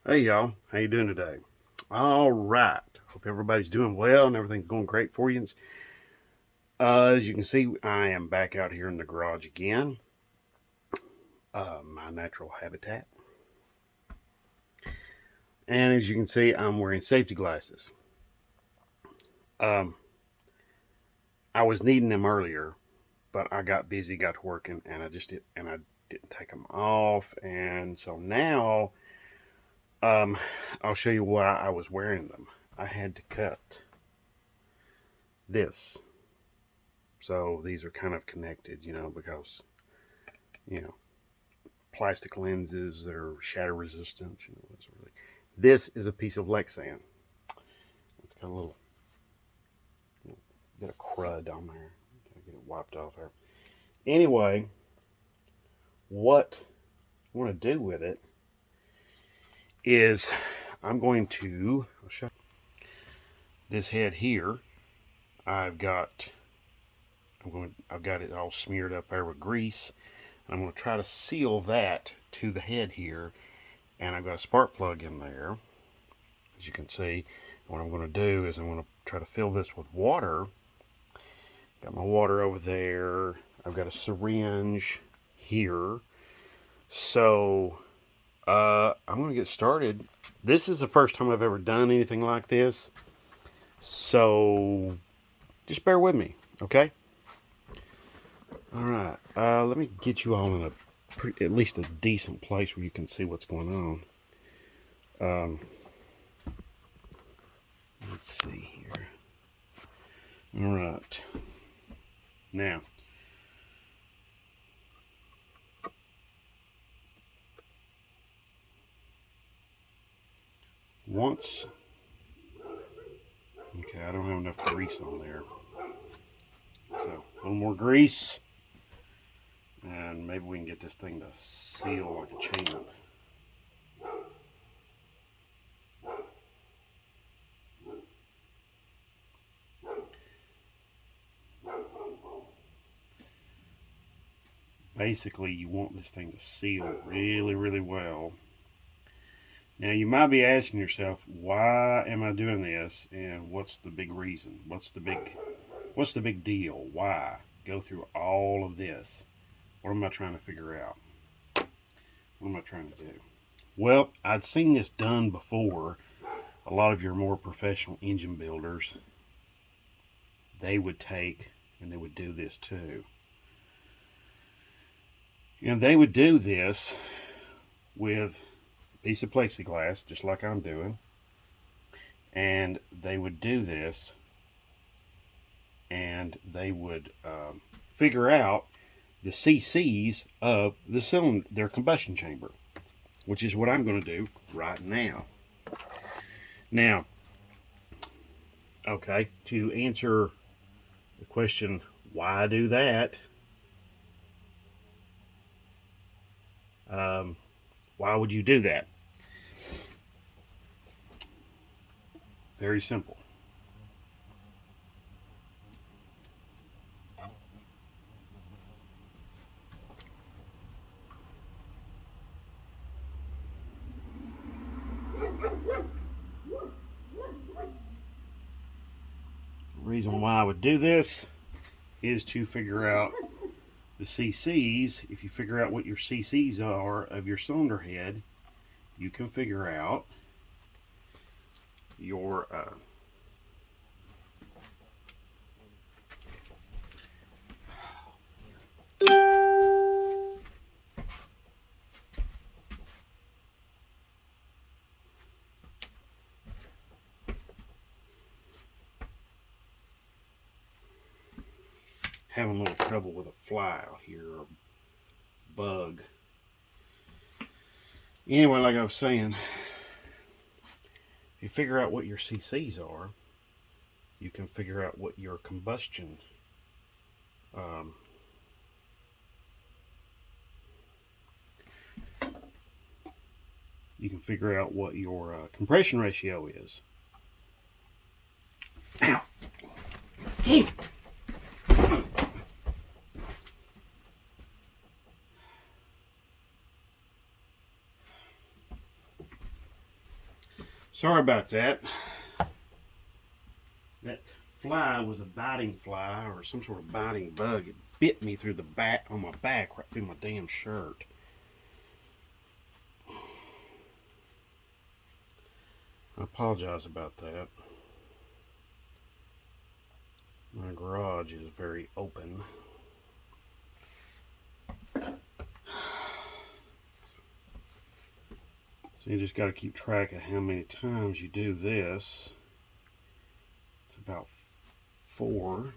Hey y'all, how you doing today? All right, hope everybody's doing well and everything's going great for you. As you can see, I am back out here in the garage again, my natural habitat. And as you can see, I'm wearing safety glasses. Um, I was needing them earlier, but I got busy, got to working, and I didn't take them off. And so now, um, I'll show you why I was wearing them. I had to cut this. So these are kind of connected, because you know plastic lenses that are shatter resistant. This is a piece of Lexan. It's got little bit of crud on there. Gotta get it wiped off there. Anyway, what I want to do with it is I'll show this head here. I've got I've got it all smeared up there with grease. I'm going to try to seal that to the head here, and I've got a spark plug in there, as you can see. What I'm going to do is I'm going to try to fill this with water. Got my water over there. I've got a syringe here. So I'm going to get started. This is the first time I've ever done anything like this. So just bear with me, okay? All right. Let me get you all in at least a decent place where you can see what's going on. Let's see here. All right. Now, once, okay, I don't have enough grease on there. So, a little more grease, and maybe we can get this thing to seal like a champ. Basically, you want this thing to seal really, really well. Now, you might be asking yourself, why am I doing this, and what's the big reason? What's the big deal? Why go through all of this? What am I trying to figure out? What am I trying to do? Well, I'd seen this done before. A lot of your more professional engine builders, they would take and they would do this too. And they would do this with a piece of plexiglass, just like I'm doing. And they would do this and they would figure out the CCs of the cylinder, their combustion chamber, which is what I'm going to do right now. Now, okay, to answer the question, why do that? Why would you do that? Very simple. The reason why I would do this is to figure out the CCs. If you figure out what your CCs are of your cylinder head, you can figure out your having a little trouble with a fly out here, or bug. Anyway, like I was saying, if you figure out what your CCs are, you can figure out what your combustion um, you can figure out what your compression ratio is. Ow. Sorry about that. That fly was a biting fly or some sort of biting bug. It bit me through the back, on my back, right through my damn shirt. I apologize about that. My garage is very open. So you just got to keep track of how many times you do this. It's about 4.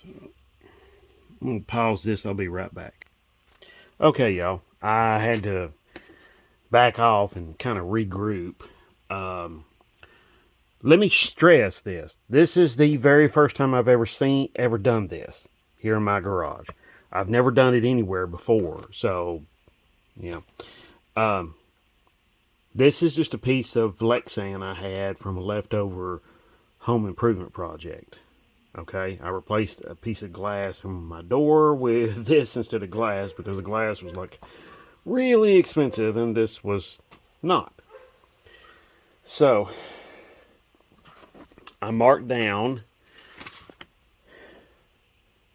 So I'm going to pause this. I'll be right back. Okay, y'all. I had to back off and kind of regroup. Let me stress this. This is the very first time I've ever done this here in my garage. I've never done it anywhere before. So, yeah. This is just a piece of Lexan I had from a leftover home improvement project. Okay, I replaced a piece of glass on my door with this instead of glass because the glass was like really expensive and this was not. So I marked down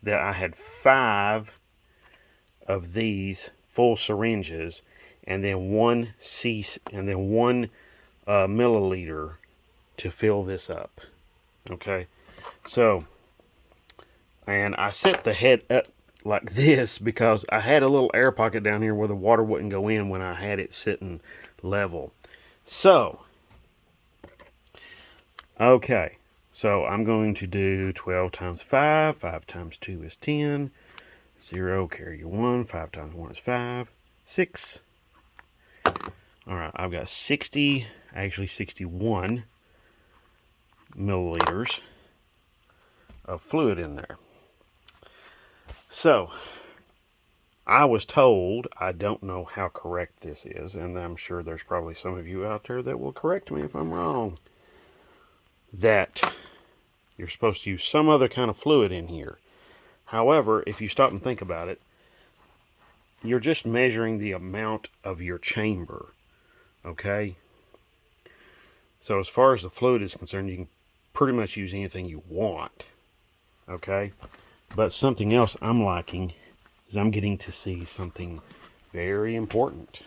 that I had 5 of these full syringes and then 1 milliliter to fill this up. Okay, so, and I set the head up like this because I had a little air pocket down here where the water wouldn't go in when I had it sitting level. So, okay, so I'm going to do 12 times 5. 5 times 2 is 10. 0, carry your 1. 5 times 1 is 5. 6. Alright, I've got 60, actually 61 milliliters of fluid in there. So, I was told, I don't know how correct this is, and I'm sure there's probably some of you out there that will correct me if I'm wrong, that you're supposed to use some other kind of fluid in here. However, if you stop and think about it, you're just measuring the amount of your chamber, okay? So as far as the fluid is concerned, you can pretty much use anything you want, okay? But something else I'm liking is I'm getting to see something very important.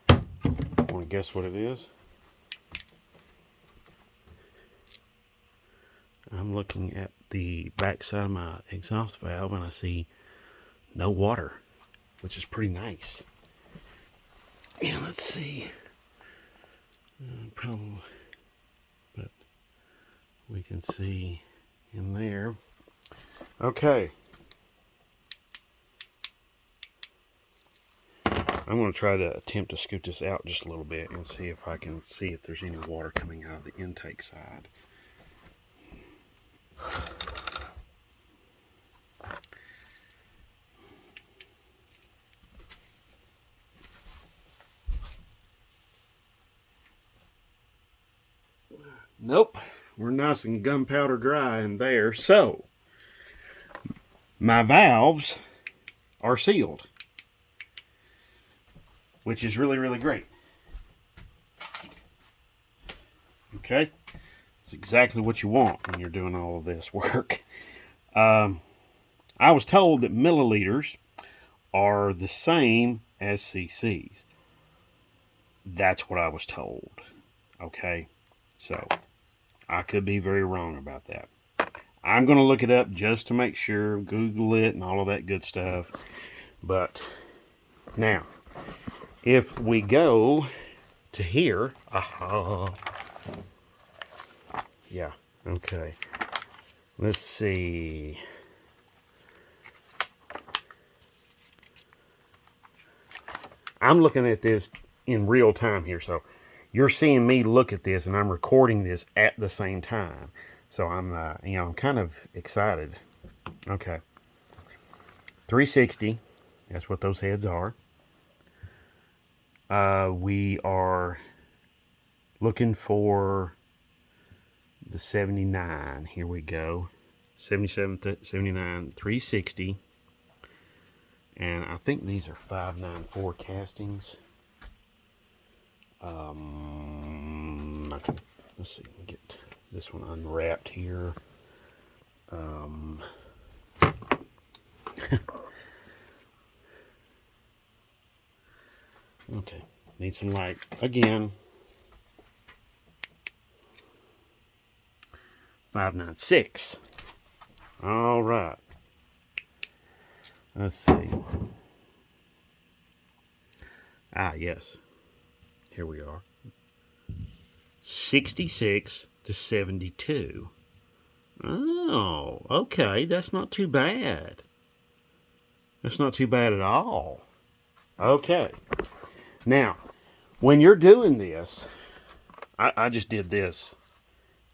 Want to guess what it is? I'm looking at the back side of my exhaust valve and I see no water, which is pretty nice. Yeah, let's see. Probably, but we can see in there. Okay. I'm going to try to attempt to scoot this out just a little bit and see if I can see if there's any water coming out of the intake side. Nope, we're nice and gunpowder dry in there. So, my valves are sealed, which is really, really great. Okay, it's exactly what you want when you're doing all of this work. I was told that milliliters are the same as cc's. That's what I was told. Okay, so I could be very wrong about that. I'm going to look it up just to make sure, Google it and all of that good stuff. But now, if we go to here, yeah, okay. Let's see. I'm looking at this in real time here. So you're seeing me look at this, and I'm recording this at the same time. So I'm, I'm kind of excited. Okay. 360. That's what those heads are. We are looking for the 79. Here we go. 77, 79, 360. And I think these are 594 castings. Let's see, get this one unwrapped here. Okay, need some light again. 596. All right. Let's see. Ah, yes. Here we are. 66 to 72. Oh, okay. That's not too bad. That's not too bad at all. Okay. Now, when you're doing this, I just did this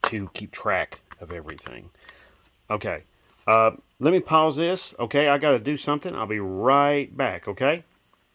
to keep track of everything. Okay. Let me pause this. Okay, I got to do something. I'll be right back. Okay.